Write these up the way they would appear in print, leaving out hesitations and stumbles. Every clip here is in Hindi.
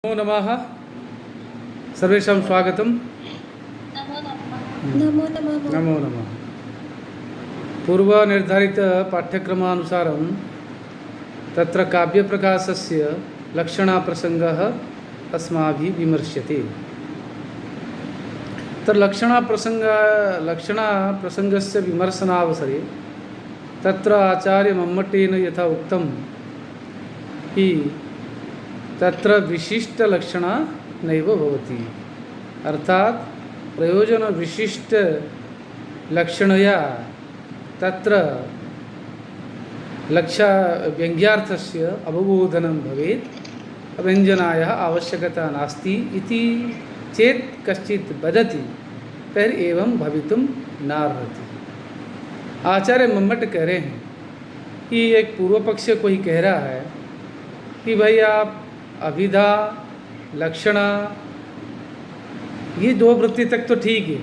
नमो नमः। सर्वेषां स्वागतं। नमो नमः। नमो नमः। पूर्वनिर्धारित पाठ्यक्रमानुसारं तत्र काव्यप्रकाशस्य लक्षणाप्रसङ्गः अस्माभिः विमर्श्यते। लक्षणाप्रसङ्गस्य विमर्शनावसरे तत्र आचार्य मम्मटेन यथा उक्तं कि तत्र विशिष्ट लक्षण नैव भवति, अर्थात प्रयोजन विशिष्ट लक्षणया तत्र व्यङ्ग्यार्थस्य अवबोधनं भवेत्, व्यञ्जनायाः आवश्यकता नास्ति इति चेत् कश्चित् वदति तर्हि एवं भवितुं नार्हति। आचार्य मम्मट कह रहे हैं कि एक पूर्व पक्ष कोई कह रहा है कि भाई आप अभिधा लक्षणा ये दो वृत्ति तक तो ठीक है,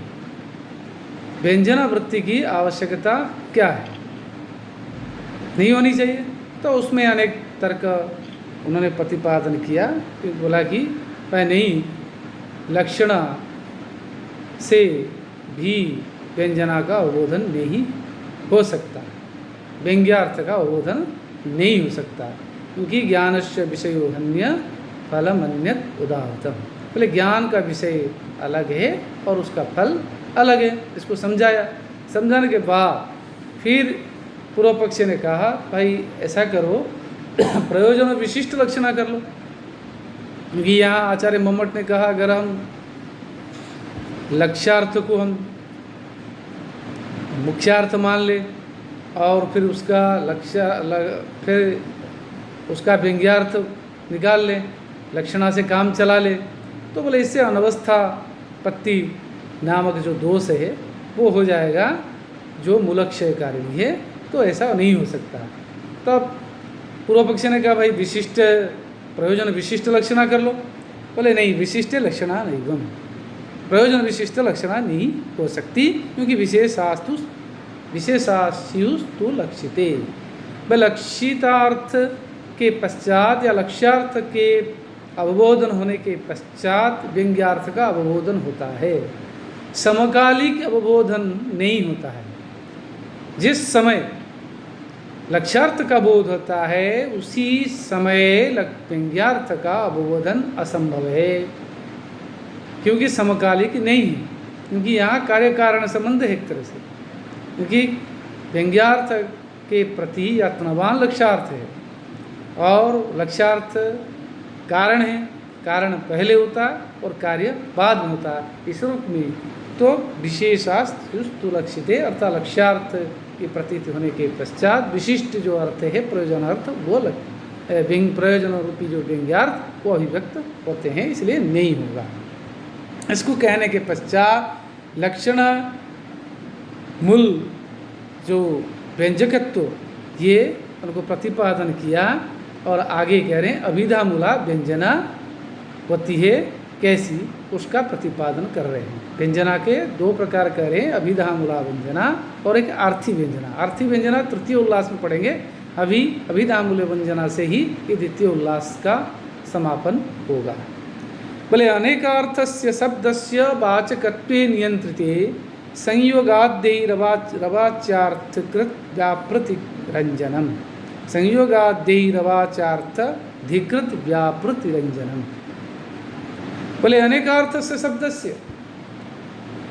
व्यंजना वृत्ति की आवश्यकता क्या है, नहीं होनी चाहिए। तो उसमें अनेक तर्क उन्होंने प्रतिपादन किया कि बोला कि नहीं, लक्षणा से भी व्यंजना का अवबोधन नहीं हो सकता, व्यंग्यार्थ का अवबोधन नहीं हो सकता, क्योंकि ज्ञानस्य विषयो हन्य फलमन्यत् उदाहृतम्। पहले ज्ञान का विषय अलग है और उसका फल अलग है, इसको समझाया। समझाने के बाद फिर पूर्व पक्ष ने कहा भाई ऐसा करो प्रयोजन विशिष्ट लक्षणा कर लो, क्योंकि यहाँ आचार्य मम्मट ने कहा अगर हम लक्ष्यार्थ को हम मुख्यार्थ मान ले और फिर उसका व्यंग्यार्थ निकाल ले, लक्षणा से काम चला ले, तो बोले इससे अनवस्था पत्ति नामक जो दोष है वो हो जाएगा जो मूलक्षयकारी है, तो ऐसा नहीं हो सकता। तब पूर्व पक्ष ने कहा भाई विशिष्ट प्रयोजन विशिष्ट लक्षणा कर लो। बोले नहीं, विशिष्ट लक्षणा नहीं, प्रयोजन विशिष्ट लक्षणा नहीं हो सकती, क्योंकि विशेषास्युस्तु लक्षिते, लक्षितार्थ के पश्चात या लक्ष्यार्थ के अवबोधन होने के पश्चात व्यंग्यार्थ का अवबोधन होता है, समकालिक अवबोधन नहीं होता है। जिस समय लक्ष्यार्थ का बोध होता है उसी समय व्यंग्यार्थ का अवबोधन असंभव है, क्योंकि समकालिक नहीं है, क्योंकि यहाँ कार्य कारण संबंध है एक तरह से, क्योंकि व्यंग्यार्थ के प्रति यत्नवान लक्ष्यार्थ है और लक्ष्यार्थ कारण है, कारण पहले होता है और कार्य बाद में होता है। इस रूप में तो विशेषास्तु लक्षिते, अर्थात लक्ष्यार्थ की प्रतीति होने के पश्चात विशिष्ट जो अर्थ है प्रयोजनार्थ वो प्रयोजन रूपी जो व्यंग्यार्थ वो अभिव्यक्त होते हैं, इसलिए नहीं होगा। इसको कहने के पश्चात लक्षण मूल जो व्यंजकत्व ये उनको प्रतिपादन किया और आगे कह रहे हैं अभिधा मूला व्यंजना होती है कैसी, उसका प्रतिपादन कर रहे हैं। व्यंजना के दो प्रकार कह रहे हैं, अभिधा मूला व्यंजना और एक आर्थी व्यंजना। आर्थी व्यंजना तृतीय उल्लास में पढ़ेंगे, अभिधा मूल व्यंजना से ही ये द्वितीय उल्लास का समापन होगा। बोले अनेकार्थस्य शब्दस्य वाचकत्वे नियंत्रिते संयोगाद्यैरवाच्यार्थकृत व्यापृतिरञ्जनम्, संयोगाद्यैरवाच्यार्थधिकृत व्यापृतिरञ्जनम्। बोले अनेकार्थस्य शब्दस्य,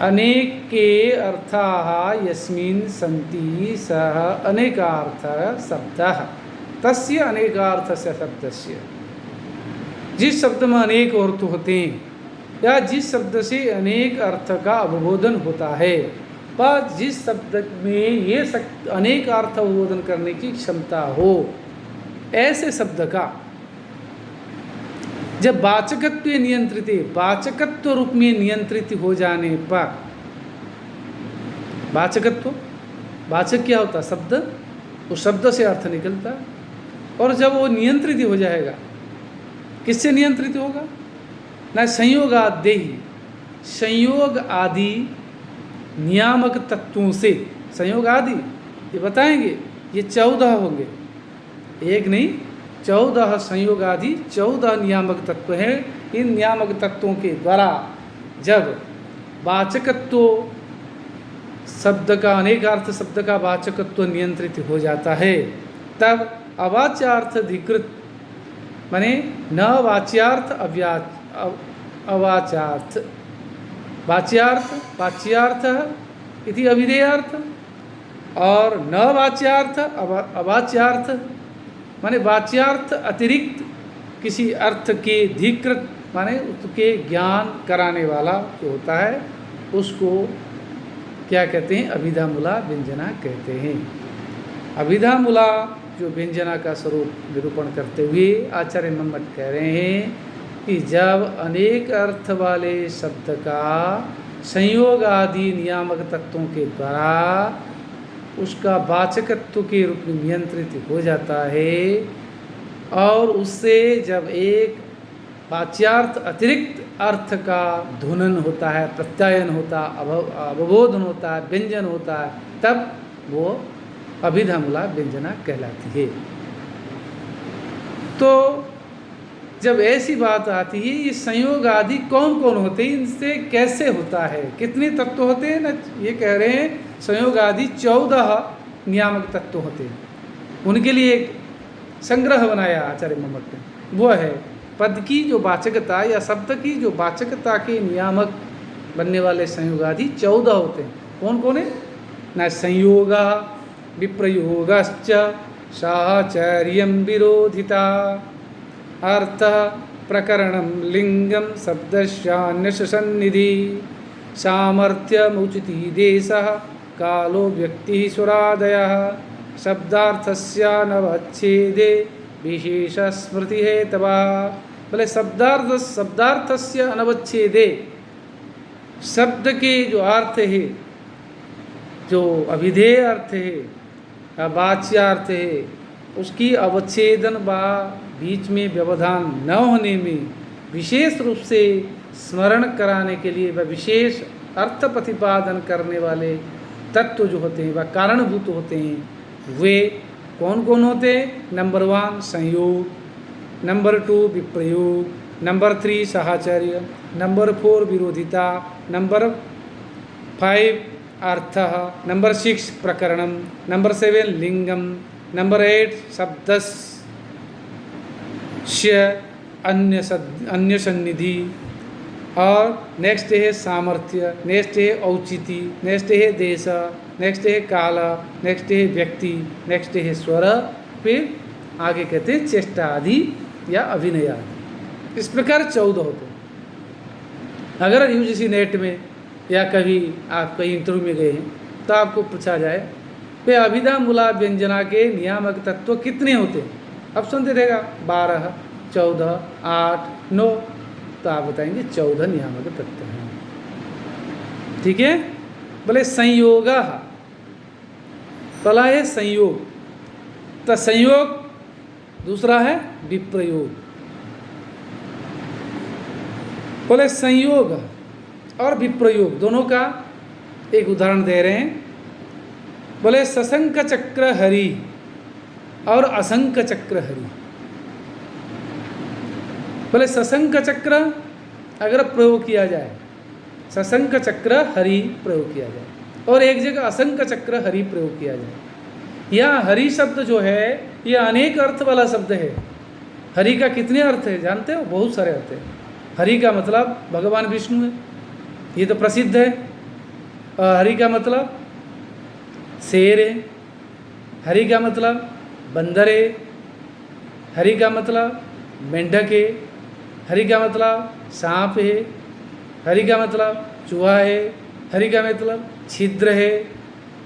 अनेके अर्थाः यस्मिन् सन्ति सः अनेकार्थः शब्दः, तस्य अनेकार्थस्य शब्दस्य, जिस शब्द में अनेक अर्थ होते हैं या जिस शब्द से अनेक अर्थ का अवबोधन होता है, पर जिस शब्द में ये अनेक अर्थ अवबोधन करने की क्षमता हो, ऐसे शब्द का जब वाचकत्व नियंत्रित, वाचकत्व रूप में नियंत्रित हो जाने पर, वाचकत्व, वाचक क्या होता है? शब्द, उस शब्द से अर्थ निकलता, और जब वो नियंत्रित हो जाएगा, किससे नियंत्रित होगा? न संयोगाद्यैः, संयोग आदि नियामक तत्वों से, संयोग आदि ये बताएंगे, ये 14 होंगे, एक नहीं 14 संयोग आदि 14 नियामक तत्व हैं। इन नियामक तत्वों के द्वारा जब वाचकत्व शब्द का, अनेकार्थ शब्द का वाचकत्व नियंत्रित हो जाता है, तब अवाच्यार्थ अधिकृत माने न वाच्यार्थ अवाच्यार्थ, वाच्यार्थ इति अभिधेयार्थ, और न वाच्यार्थ अवाच्यार्थ माने वाच्यार्थ अतिरिक्त किसी अर्थ के धिकृत माने उसके ज्ञान कराने वाला जो होता है उसको क्या कहते हैं? अभिधामूला व्यंजना कहते हैं। अभिधामूला जो व्यंजना का स्वरूप निरूपण करते हुए आचार्य मम्मट कह रहे हैं कि जब अनेक अर्थ वाले शब्द का संयोग आदि नियामक तत्वों के द्वारा उसका वाचकत्व के रूप में नियंत्रित हो जाता है, और उससे जब एक वाच्यार्थ अतिरिक्त अर्थ का ध्वनन होता है, प्रत्यायन होता है, अवबोधन होता है, व्यंजन होता है, तब वो अभिधामूला व्यंजना कहलाती है। तो जब ऐसी बात आती है, ये संयोग आदि कौन कौन होते हैं, इनसे कैसे होता है, कितने तत्व होते हैं ना, ये कह रहे हैं संयोग आदि 14 नियामक तत्व होते हैं। उनके लिए एक संग्रह बनाया आचार्य मम्मट ने, वो है पद की जो वाचकता या शब्द की जो वाचकता के नियामक बनने वाले संयोग आदि 14 होते हैं। कौन कौन है ना? संयोग विप्रयोगश्च साहचर्यं विरोधिता अर्थ प्रकरणं लिंगम शब्दस्यान्यस्य सन्निधि सामर्थ्यमुचिति देशः कालो व्यक्ति स्वरादयः शब्दार्थस्यानवच्छेदे विशेष स्मृति हेतवा। बोले शब्दार्थस्य अनवच्छेदे, शब्द के जो अर्थ है, जो अभिधेय अर्थ है, वाच्यार्थ है, उसकी अवच्छेदन व बीच में व्यवधान न होने में विशेष रूप से स्मरण कराने के लिए व विशेष अर्थ प्रतिपादन करने वाले तत्व जो होते हैं वह कारणभूत होते हैं। वे कौन कौन होते हैं? नंबर 1 संयोग, नंबर 2 विप्रयोग, नंबर 3 साहचर्य, नंबर 4 विरोधिता, नंबर 5 अर्थ, नंबर 6 प्रकरणम, नंबर 7 लिंगम, नंबर 8 शब्दस्य अन्य सन्निधि, और नेक्स्ट है सामर्थ्य, नेक्स्ट है औचिति, नेक्स्ट है देश, नेक्स्ट है काल, नेक्स्ट है व्यक्ति, नेक्स्ट है स्वर, फिर आगे कहते हैं चेष्टा आदि या अभिनय आदि। इस प्रकार 14 होते हैं। अगर यूजीसी नेट में या कभी आप कहीं इंटरव्यू में गए हैं तो आपको पूछा जाए वे अभिधामूला व्यंजना के नियामक तत्व कितने होते हैं, ऑप्शन दे देगा 12, 14, 8, 9, तो आप बताएंगे 14 नियामक तत्व हैं। ठीक है। बोले संयोग, पहला है संयोग, तो संयोग, दूसरा है विप्रयोग। बोले संयोग और विप्रयोग दोनों का एक उदाहरण दे रहे हैं। बोले सशंक चक्र हरि और असंक चक्र हरि। बोले सशंक चक्र अगर प्रयोग किया जाए, सशंक चक्र हरि प्रयोग किया जाए, और एक जगह असंक चक्र हरि प्रयोग किया जाए। यह हरि शब्द जो है यह अनेक अर्थ वाला शब्द है। हरि का कितने अर्थ है जानते हो? बहुत सारे अर्थ है। हरि का मतलब भगवान विष्णु है, ये तो प्रसिद्ध है। हरि का मतलब शेर है, हरि का मतलब बंदर है, हरि का मतलब मेंढक है, हरि का मतलब सांप है, हरि का मतलब चूहा है, हरि का मतलब छिद्र है।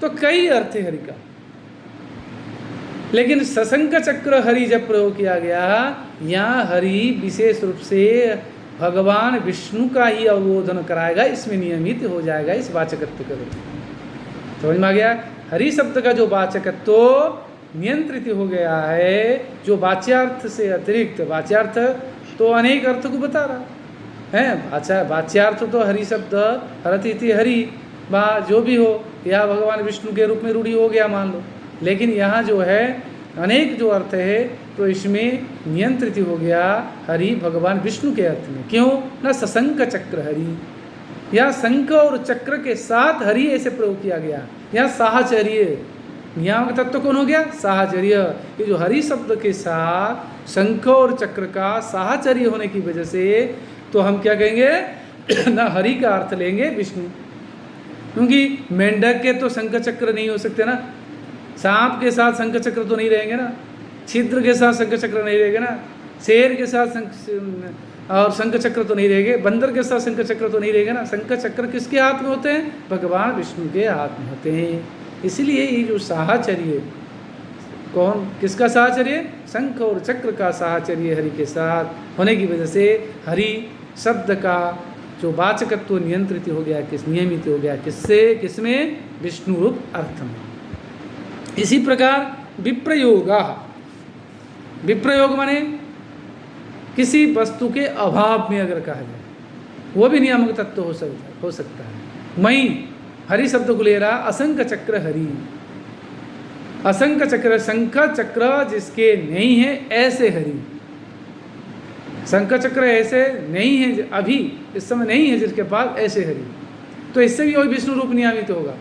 तो कई अर्थ है हरि का। लेकिन सशंक चक्र हरि जब प्रयोग किया गया, यहाँ हरि विशेष रूप से भगवान विष्णु का ही अवबोधन कराएगा, इसमें नियमित हो जाएगा इस वाचकत्व के रूप में। समझ में आ गया? हरि शब्द का जो वाचकत्व नियंत्रित हो गया है, जो वाच्यार्थ से अतिरिक्त, वाच्यार्थ तो अनेक अर्थ को बता रहा है, वाच्यार्थ तो हरि शब्द हरति हरि बा जो भी हो, या भगवान विष्णु के रूप में रूढ़ी हो गया मान लो। लेकिन यहाँ जो है अनेक जो अर्थ है तो इसमें नियंत्रित हो गया हरि भगवान विष्णु के अर्थ में। क्यों ना सशंक चक्र हरि, यहाँ शंख और चक्र के साथ हरि ऐसे प्रयोग किया गया। यहाँ साहचर्य नियामक तत्व कौन हो गया? साहचर्य। ये जो हरि शब्द के साथ शंख और चक्र का साहचर्य होने की वजह से तो हम क्या कहेंगे ना हरि का अर्थ लेंगे विष्णु, क्योंकि मेंढक के तो शंख चक्र नहीं हो सकते ना, सांप के साथ शंख चक्र तो नहीं रहेंगे ना, छिद्र के साथ शंख चक्र नहीं रहेगा ना, शेर के साथ और शंख चक्र तो नहीं रहेंगे, बंदर के साथ शंख चक्र तो नहीं रहेगा ना। शंख चक्र किसके हाथ में होते हैं? भगवान विष्णु के हाथ में होते हैं। इसलिए ये जो साहचर्य, कौन किसका साहचर्य? शंख और चक्र का साहचर्य हरि के साथ होने की वजह से हरि शब्द का जो वाचकत्व नियंत्रित हो गया, किस नियमित हो गया, किससे? किसमें? विष्णु रूप अर्थ में। इसी प्रकार विप्रयोग, विप्रयोग माने किसी वस्तु के अभाव में अगर कहा जाए, वो भी नियामक तत्व हो सकता है। मई हरि शब्द को ले रहा असंख्य चक्र हरि, असंख्य चक्र, शंख चक्र जिसके नहीं है ऐसे हरि, शंख चक्र ऐसे नहीं है अभी इस समय नहीं है जिसके पास, ऐसे हरि। तो इससे भी वही विष्णु रूप नियामित होगा,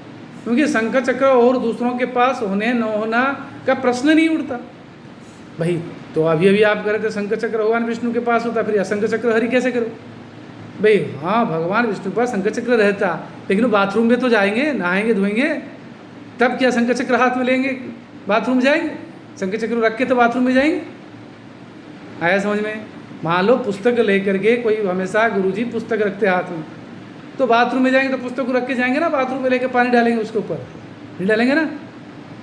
क्योंकि शंख चक्र और दूसरों के पास होने न होना का प्रश्न नहीं उठता भाई। तो अभी अभी आप करे थे शंख चक्र भगवान विष्णु के पास होता, फिर असंख्य चक्र हरि कैसे करो भाई? हाँ, भगवान विष्णु के पास शंख चक्र रहता, लेकिन वो बाथरूम में तो जाएंगे, नहाएंगे धोएंगे, तब क्या शंख चक्र हाथ में लेंगे बाथरूम जाएंगे? शंख चक्र रख के तो बाथरूम में जाएंगे। आया समझ में? मान लो पुस्तक लेकर के कोई, हमेशा गुरुजी पुस्तक रखते हाथ में, तो बाथरूम में जाएंगे तो पुस्तक को रख के जाएंगे ना, बाथरूम में लेके पानी डालेंगे उसके ऊपर, नहीं डालेंगे ना।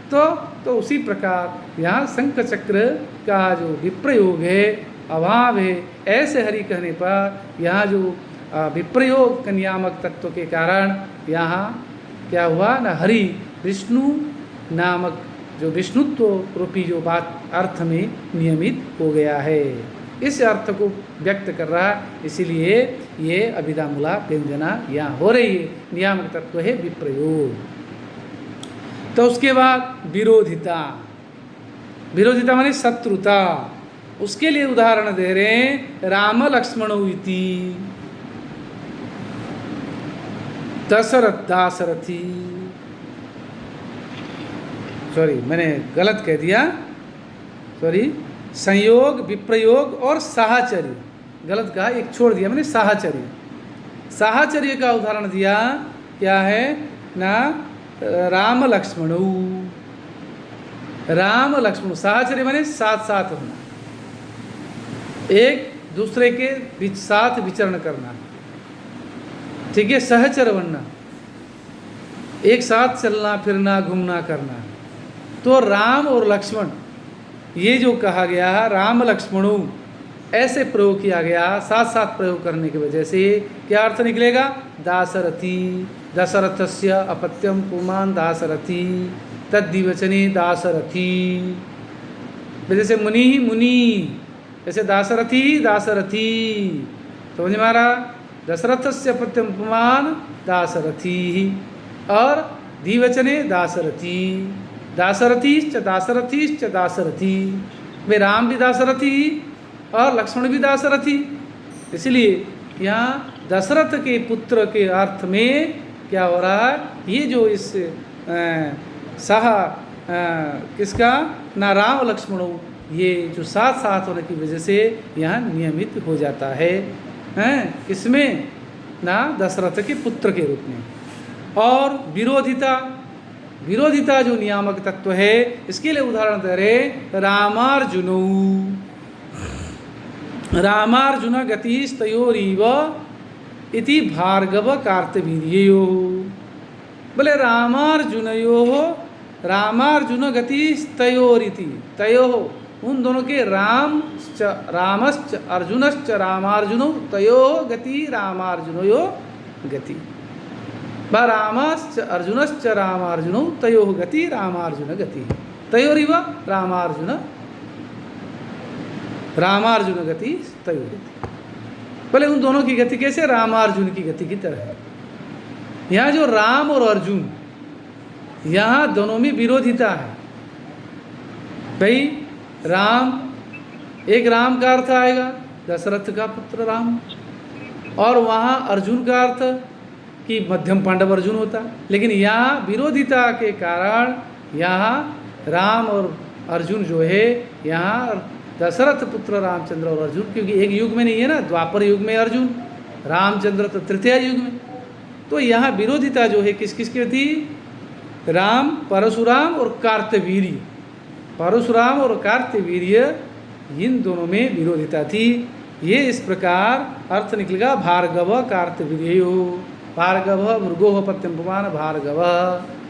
तो उसी प्रकार यहाँ शंख चक्र का जो विप्रयोग है, अभाव है, ऐसे हरि कहने पर यहाँ जो विप्रयोग नियामक तत्व के कारण यहाँ क्या हुआ ना, हरि विष्णु नामक जो विष्णुत्व रूपी जो बात अर्थ में नियमित हो गया है, इस अर्थ को व्यक्त कर रहा है। इसीलिए ये अभिधामूला व्यंजना यहाँ हो रही है। नियामक तत्व है विप्रयोग। तो उसके बाद विरोधिता, विरोधिता माने शत्रुता। उसके लिए उदाहरण दे रहे हैं राम लक्ष्मणौ इति, दशरथ दाशरथी, सॉरी मैंने गलत कह दिया, सॉरी, संयोग, विप्रयोग और साहचर्य, गलत कहा, एक छोड़ दिया मैंने, साहचर्य। साहचर्य का उदाहरण दिया क्या है ना, राम लक्ष्मणौ, राम लक्ष्मण, साहचर्य माने साथ साथ होना, एक दूसरे के बीच साथ विचरण करना, ठीक है, सहचर बनना, एक साथ चलना फिरना घूमना करना। तो राम और लक्ष्मण ये जो कहा गया राम लक्ष्मणों ऐसे प्रयोग किया गया, साथ साथ प्रयोग करने की वजह से क्या अर्थ निकलेगा? दाशरथी, दशरथस्य अपत्यम पुमान दाशरथी, तद्दिवचने दाशरथी। जैसे मुनि ही मुनि, जैसे दाशरथी दाशरथी, समझ में आ रहा? दशरथस्य अपत्यम पुमान दाशरथी और द्विवचने दाशरथी, दाशरथीश्च दाशरथीश्च दाशरथी। वे राम भी दाशरथी और लक्ष्मण भी दाशरथी। इसलिए यहाँ दशरथ के पुत्र के अर्थ में क्या हो रहा है, ये जो इस किसका ना राम लक्ष्मणों, ये जो साथ साथ होने की वजह से यहाँ नियमित हो जाता है, किसमें ना दशरथ के पुत्र के रूप में। और विरोधिता, विरोधिता जो नियामक तत्व है, इसके लिए उदाहरण दे रहे रामार्जुनौ, रामार्जुन गतिस्तयोरीव इति भार्गव कार्तवीर्ययोः। बोले रामार्जुनयोः, रामार्जुन गतिस्तयोरिति, तयोः उन दोनों के रामश्च अर्जुनश्च रामार्जुनौ तयोः गति रामार्जुनयो गति, रामश्च अर्जुनश्च रामार्जुनौ तयोः गति रामार्जुन गति, तयोरिव रामार्जुन, रामार्जुन गति तयोः गति। बोले उन दोनों की गति कैसे? रामार्जुन की गति की तरह है। यहाँ जो राम और अर्जुन, यहाँ दोनों में विरोधिता है भाई। राम एक राम का अर्थ आएगा दशरथ का पुत्र राम, और वहाँ अर्जुन का अर्थ कि मध्यम पांडव अर्जुन होता। लेकिन यहाँ विरोधिता के कारण यहाँ राम और अर्जुन जो है, यहाँ दशरथ पुत्र रामचंद्र और अर्जुन, क्योंकि एक युग में नहीं है ना, द्वापर युग में अर्जुन, रामचंद्र तो तृतीय युग में। तो यहाँ विरोधिता जो है किस किस की थी? राम, परशुराम और कार्तवीर्य। परशुराम और कार्तवीर्य इन दोनों में विरोधिता थी। ये इस प्रकार अर्थ निकलेगा भार्गव कार्तवीर्यो। भार्गव मृगो प्रत्यंपमान भार्गव।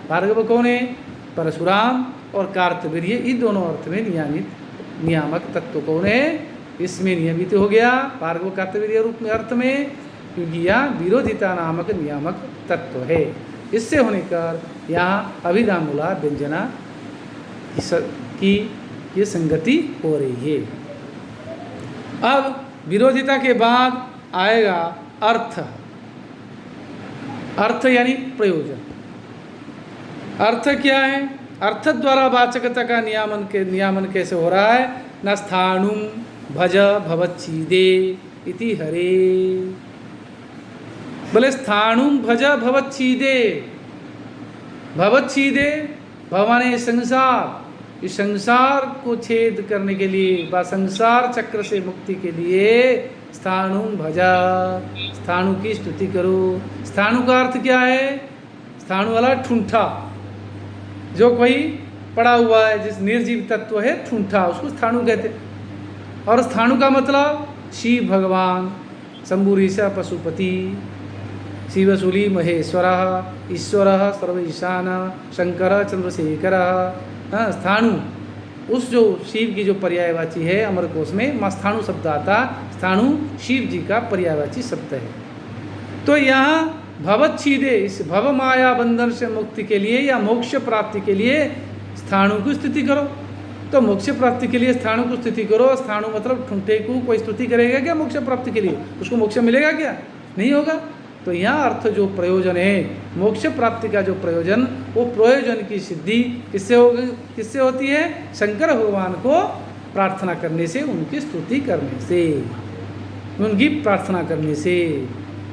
भार्गव कौन है? परशुराम और कार्तवीर्य, इन दोनों अर्थ में नियामक तत्व कौन है? इसमें नियमित हो गया भार्गव कार्तवीर्य रूप में अर्थ में, क्योंकि यह विरोधिता नामक नियामक तत्व है। इससे होने कर यहाँ अभिधामूला व्यंजना की ये संगति हो रही है। अब विरोधिता के बाद आएगा अर्थ। अर्थ यानी प्रयोजन। अर्थ क्या है? अर्थ द्वारा वाचकता का नियामन कैसे हो रहा है? न स्थाणुम भज भवच्छीदे इति हरे। बोले स्थाणुम भज भवच्छीदे। भवच्छीदे भवाने संसार, इस संसार को छेद करने के लिए व संसार चक्र से मुक्ति के लिए स्थाणु भजा, स्थाणु की स्तुति करो। स्थाणु का अर्थ क्या है? स्थाणु वाला ठूंठा, जो कोई पड़ा हुआ है, जिस निर्जीव तत्व है ठूंठा, उसको स्थाणु कहते। और स्थाणु का मतलब शिव भगवान, शंभुरीशा पशुपति, शिवशूली महेश्वर, ईश्वर सर्व ईशान, शंकर चंद्रशेखर। स्थाणु उस जो शिव की जो पर्यायवाची है, अमरकोश में स्थाणु शब्द आता। स्थाणु शिव जी का पर्यायवाची शब्द है। तो यहाँ भवच्छीदे, इस भव माया बंधन से मुक्ति के लिए या मोक्ष प्राप्ति के लिए स्थाणु की स्तुति करो। तो मोक्ष प्राप्ति के लिए स्थाणु को स्तुति करो। स्थाणु मतलब ठुंठे को कोई स्तुति करेगा क्या मोक्ष प्राप्ति के लिए? उसको मोक्ष मिलेगा क्या? नहीं होगा। तो यहाँ अर्थ जो प्रयोजन है, मोक्ष प्राप्ति का जो प्रयोजन, वो प्रयोजन की सिद्धि किससे होती है? शंकर भगवान को प्रार्थना करने से, उनकी स्तुति करने से, उनकी प्रार्थना करने से,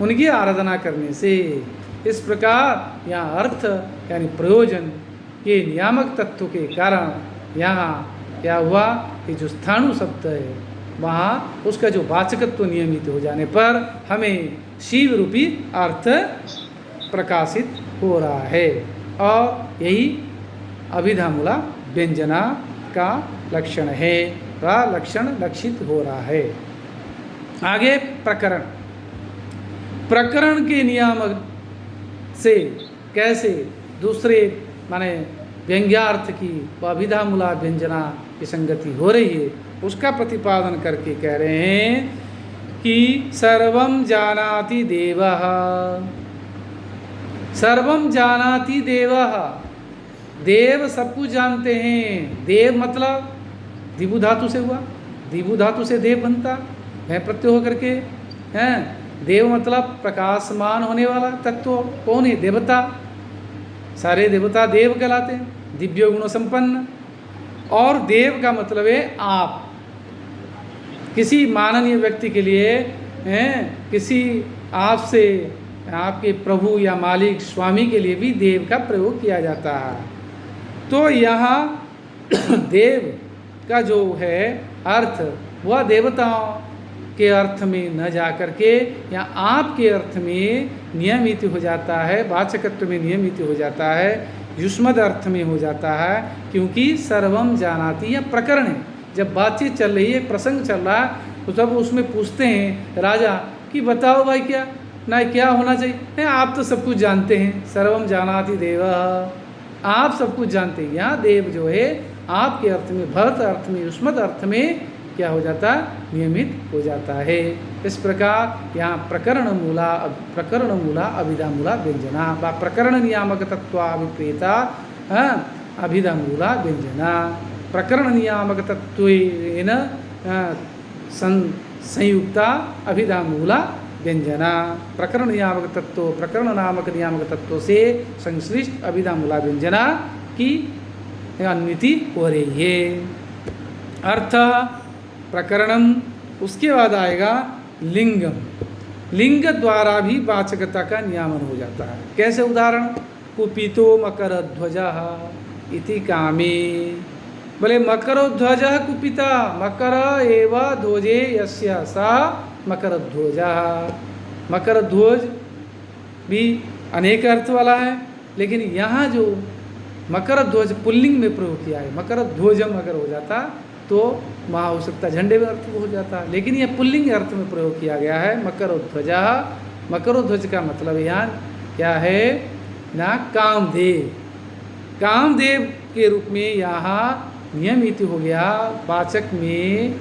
उनकी आराधना करने से। इस प्रकार यहाँ अर्थ यानी प्रयोजन के नियामक तत्व के कारण यहाँ क्या हुआ कि जो स्थाणु शब्द है, वहाँ उसका जो वाचकत्व नियमित हो जाने पर हमें शिव रूपी अर्थ प्रकाशित हो रहा है। और यही अभिधामूला व्यंजना का लक्षण है, का लक्षण लक्षित हो रहा है। आगे प्रकरण। प्रकरण के नियामक से कैसे दूसरे माने व्यंग्यार्थ की व अभिधामूला व्यंजना की संगति हो रही है, उसका प्रतिपादन करके कह रहे हैं कि सर्वं जानाति देवः। सर्वं जानाति देवः, देव सब कुछ जानते हैं। देव मतलब दिवु धातु से हुआ, दिवु धातु से देव बनता है प्रत्यय होकर के हैं। देव मतलब प्रकाशमान होने वाला तत्व कौन है? देवता। सारे देवता देव कहलाते हैं, दिव्य गुण संपन्न। और देव का मतलब है आप। किसी माननीय व्यक्ति के लिए हैं, किसी आपसे आपके प्रभु या मालिक स्वामी के लिए भी देव का प्रयोग किया जाता है। तो यहाँ देव का जो है अर्थ, वह देवताओं के अर्थ में न जा करके या आपके अर्थ में नियमित हो जाता है, वाचकत्व में नियमित हो जाता है, युष्मद अर्थ में हो जाता है। क्योंकि सर्वम जानाति, यह प्रकरण है। जब बातचीत चल रही है, प्रसंग चल रहा है, तो तब उसमें पूछते हैं राजा कि बताओ भाई क्या ना क्या होना चाहिए? नहीं, आप तो सब कुछ जानते हैं। सर्वम जानाति देव, आप सब कुछ जानते हैं। यहाँ देव जो है आपके अर्थ में, भरत अर्थ में, युष्मद अर्थ में क्या हो जाता है? नियमित हो जाता है। इस प्रकार यहाँ प्रकरण मूला अभिधामूला व्यंजना व प्रकरण नियामक तत्वाभिप्रेता अभिधामूला व्यंजना। प्रकरण नियामक तत्वेन संयुक्ता अभिधामूला व्यंजना। प्रकरण नियामक तत्व, प्रकरण नामक नियामक तत्व से संश्लिष्ट अभिधामूला व्यंजना की अन्विति हो रही है। अर्थ प्रकरणम, उसके बाद आएगा लिंगम। लिंग द्वारा भी वाचकता का नियामन हो जाता है। कैसे? उदाहरण, कुपितो मकरध्वजः इति कामे। बोले मकरध्वजः कुपिता, मकर एव ध्वजे यस्य सा मकरध्वजः। मकरध्वज भी अनेक अर्थ वाला है, लेकिन यहाँ जो मकरध्वज पुल्लिंग में प्रयोग किया है, मकरध्वजम अगर हो जाता तो वहाँ हो सकता झंडे में अर्थ हो जाता, लेकिन यह पुल्लिंग अर्थ में प्रयोग किया गया है मकरोध्वजः। मकरोध्वज का मतलब यहाँ क्या है ना? कामदेव। कामदेव के रूप में यहाँ नियमित हो गया, वाचक में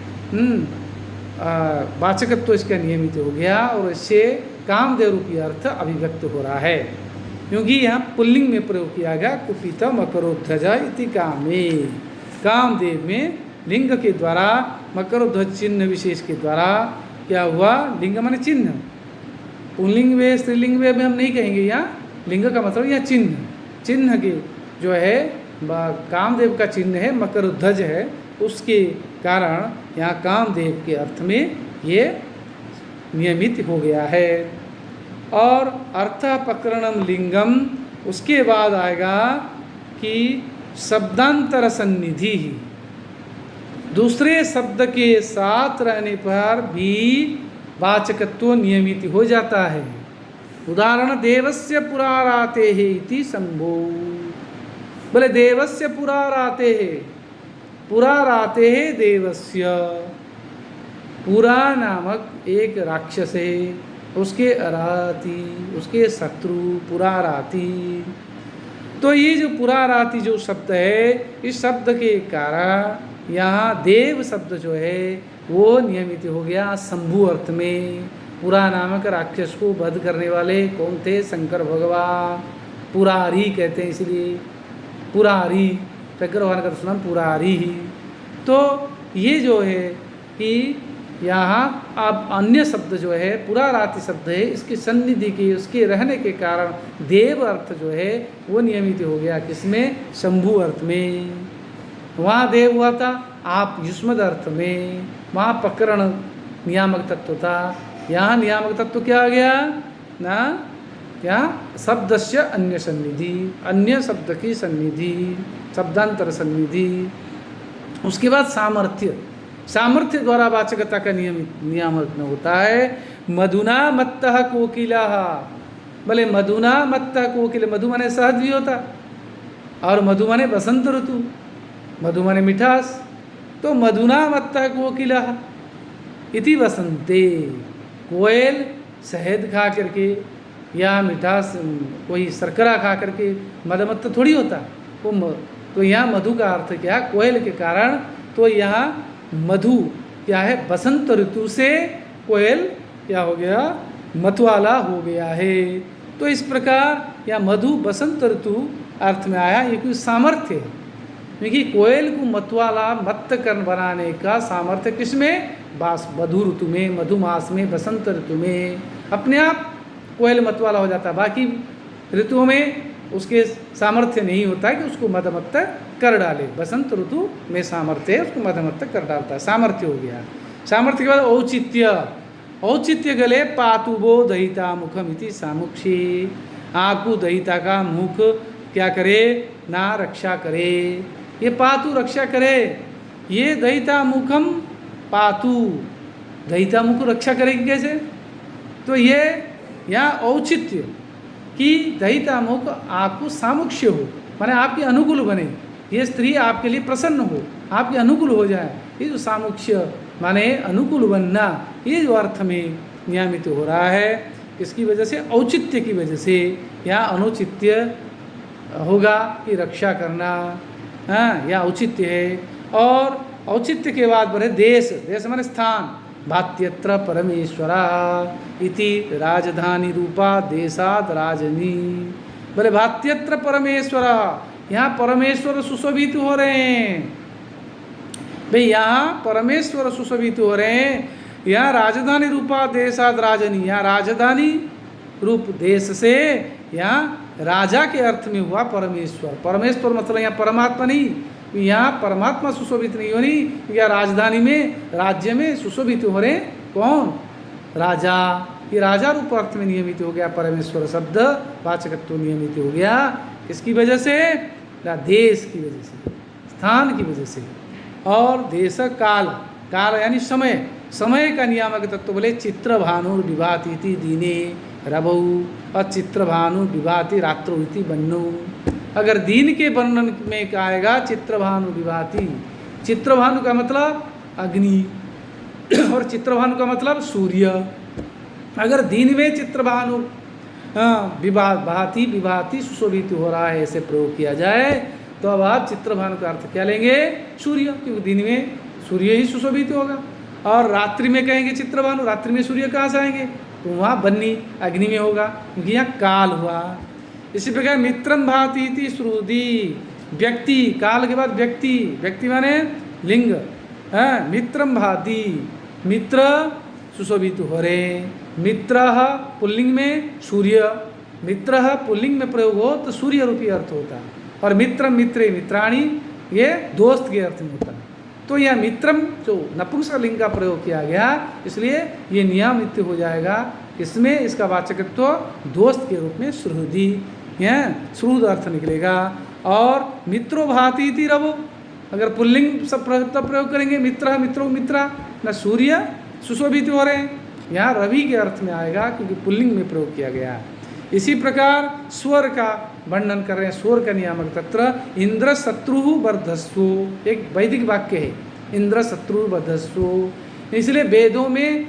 वाचकत्व इसका नियमित हो गया और इससे कामदेव रूपी अर्थ अभिव्यक्त हो रहा है, क्योंकि यहाँ पुल्लिंग में प्रयोग किया गया कुपित मकरोध्वज इति कामे। कामदेव में लिंग के द्वारा, मकरोध्वज चिन्ह विशेष के द्वारा क्या हुआ? लिंग माने चिन्ह। पुल्लिंग में स्त्रीलिंग में हम नहीं कहेंगे, यहाँ लिंग का मतलब यह चिन्ह। चिन्ह के जो है कामदेव का चिन्ह है, मकरोध्वज है, उसके कारण यहाँ कामदेव के अर्थ में ये नियमित हो गया है। और अर्थ प्रकरणम लिंगम, उसके बाद आएगा कि शब्दांतर सन्निधि, दूसरे शब्द के साथ रहने पर भी वाचकत्व नियमित हो जाता है। उदाहरण, देवस्य पुराराते है इति संभो। बोले देवस्य पुराराते है, पुराराते है देवस्य। पुरा नामक एक राक्षस है, उसके अराती, उसके शत्रु पुराराती। तो ये जो पुराराती जो शब्द है, इस शब्द के कारण यहाँ देव शब्द जो है वो नियमित हो गया शंभु अर्थ में। पुरा नामक राक्षस को वध करने वाले कौन थे? शंकर भगवान। पुरारी कहते हैं इसलिए, पुरारी शंकर भगवान का नाम पुरारी ही। तो ये जो है कि यहाँ अब अन्य शब्द जो है पुराराति शब्द है, इसकी सन्निधि की, उसके रहने के कारण देव अर्थ जो है वो नियमित हो गया किसमें? शंभु अर्थ में। वहाँ देव हुआ था, आप युष्मद अर्थ में, वहाँ प्रकरण नियामक तत्व था, यहाँ नियामक तत्व क्या आ गया ना? क्या? शब्दस्य अन्य सन्निधि, अन्य शब्द की सन्निधि, शब्दांतर सन्निधि। उसके बाद सामर्थ्य, सामर्थ्य द्वारा वाचकता का नियामक होता है। मधुना मत्तः कोकिला। बोले मधुना मत्तः कोकिल, मधु माने शहद भी होता, और मधु माने बसंत ऋतु, मधु माने मिठास। तो मधुना मत्तः कोकिला इति वसंते। कोयल शहद खा करके या मिठास कोई शर्करा खा करके मदमत्त थोड़ी होता वो। तो यहाँ मधु का अर्थ क्या? कोयल के कारण। तो यहाँ मधु क्या है? बसंत ऋतु से कोयल क्या हो गया? मतवाला हो गया है। तो इस प्रकार यह मधु बसंत ऋतु अर्थ में आया, ये कोई सामर्थ्य है, क्योंकि कोयल को मतवाला मत्त कर बनाने का सामर्थ्य किसमें? मधु ऋतु में, मधुमास में, बसंत ऋतु में अपने आप कोयल मतवाला हो जाता है। बाकी ऋतुओं में उसके सामर्थ्य नहीं होता है कि उसको मदमत्त कर डाले। बसंत ऋतु में सामर्थ्य है, उसको मदमत्त कर डालता है, सामर्थ्य हो गया। सामर्थ्य के बाद औचित्य। औचित्य गले पातुबो दहिता मुखम इति सामुक्षी। आपको दहिता का मुख क्या करे ना? रक्षा करे। ये पातु रक्षा करे, ये दहिता मुखम पातु, दहिता मुख रक्षा करेगी कैसे? तो ये यहाँ औचित्य कि दहिता मुख आपको सामुक्ष्य हो, माने आपके अनुकूल बने, ये स्त्री आपके लिए प्रसन्न हो, आपके अनुकूल हो जाए। ये जो सामुक्ष्य माने अनुकूल बनना, ये जो अर्थ में नियमित हो रहा है, किसकी वजह से? औचित्य की वजह से। यहाँ अनुचित्य होगा कि रक्षा करना, हाँ, यह औचित्य है। और औचित्य के बाद बढ़े देश। देश माने स्थान। भात्यत्र परमेश्वरा इति राजधानी रूपा देशाद राजनी। बोले भात्यत्र परमेश्वरा, यहाँ परमेश्वर सुशोभित हो रहे हैं भाई, यहाँ परमेश्वर सुशोभित हो रहे हैं। यहाँ राजधानी रूपा देशाद राजनी, यहाँ राजधानी रूप देश से यहाँ राजा के अर्थ में हुआ परमेश्वर। परमेश्वर मतलब यहाँ परमात्मा नहीं, यहाँ परमात्मा सुशोभित नहीं हो रही, या राजधानी में राज्य में सुशोभित हो रहे कौन? राजा। ये राजा रूप अर्थ में नियमित हो गया, परमेश्वर शब्द वाचकत्व नियमित हो गया। किसकी वजह से? देश की वजह से, स्थान की वजह से। और देश काल, काल यानी समय, समय का नियामक तत्व बोले चित्र भानु विभाति दीने रभौ और चित्र भानु विभाति रात्रो इति बन्नो। अगर दिन के वर्णन में क्या आएगा? चित्र भानु विभाति। चित्र भानु का मतलब अग्नि और चित्र भानु का मतलब सूर्य। अगर दिन में चित्र भानु भांति विभाति सुशोभित हो रहा है, ऐसे प्रयोग किया जाए तो अब आप चित्र भानु का अर्थ क्या लेंगे? सूर्य, क्योंकि दिन में सूर्य ही सुशोभित होगा। और रात्रि में कहेंगे चित्र भानु, रात्रि में सूर्य कहाँ से आएंगे? तो वहाँ बन्नी अग्नि में होगा, क्योंकि यहाँ काल हुआ। इसी प्रकार मित्रम भाति इति श्रुति, व्यक्ति, काल के बाद व्यक्ति, व्यक्ति माने लिंग है। मित्रम भाति, मित्र सुशोभित हो रहे। मित्र पुल्लिंग में सूर्य, मित्र पुल्लिंग में प्रयोग हो तो सूर्य रूपी अर्थ होता है। और मित्रम मित्रे मित्राणी ये दोस्त के अर्थ में होता है। तो यह मित्रम जो नपुंसक लिंग का प्रयोग किया गया, इसलिए ये नियमित हो जाएगा। इसमें इसका वाचकत्व दोस्त के रूप में सुहृदी, यह सुहृद अर्थ निकलेगा। और मित्रो भाति इति रवो, अगर पुल्लिंग सब प्रयोग करेंगे मित्र मित्रो मित्रा, न सूर्य सुशोभित हो रहे हैं, यहाँ रवि के अर्थ में आएगा क्योंकि पुल्लिंग में प्रयोग किया गया है। इसी प्रकार स्वर का वर्णन कर रहे हैं, स्वर का नियामक तत्र इंद्र शत्रु वर्धस्व, एक वैदिक वाक्य है, इंद्र शत्रु वर्धस्व। इसलिए वेदों में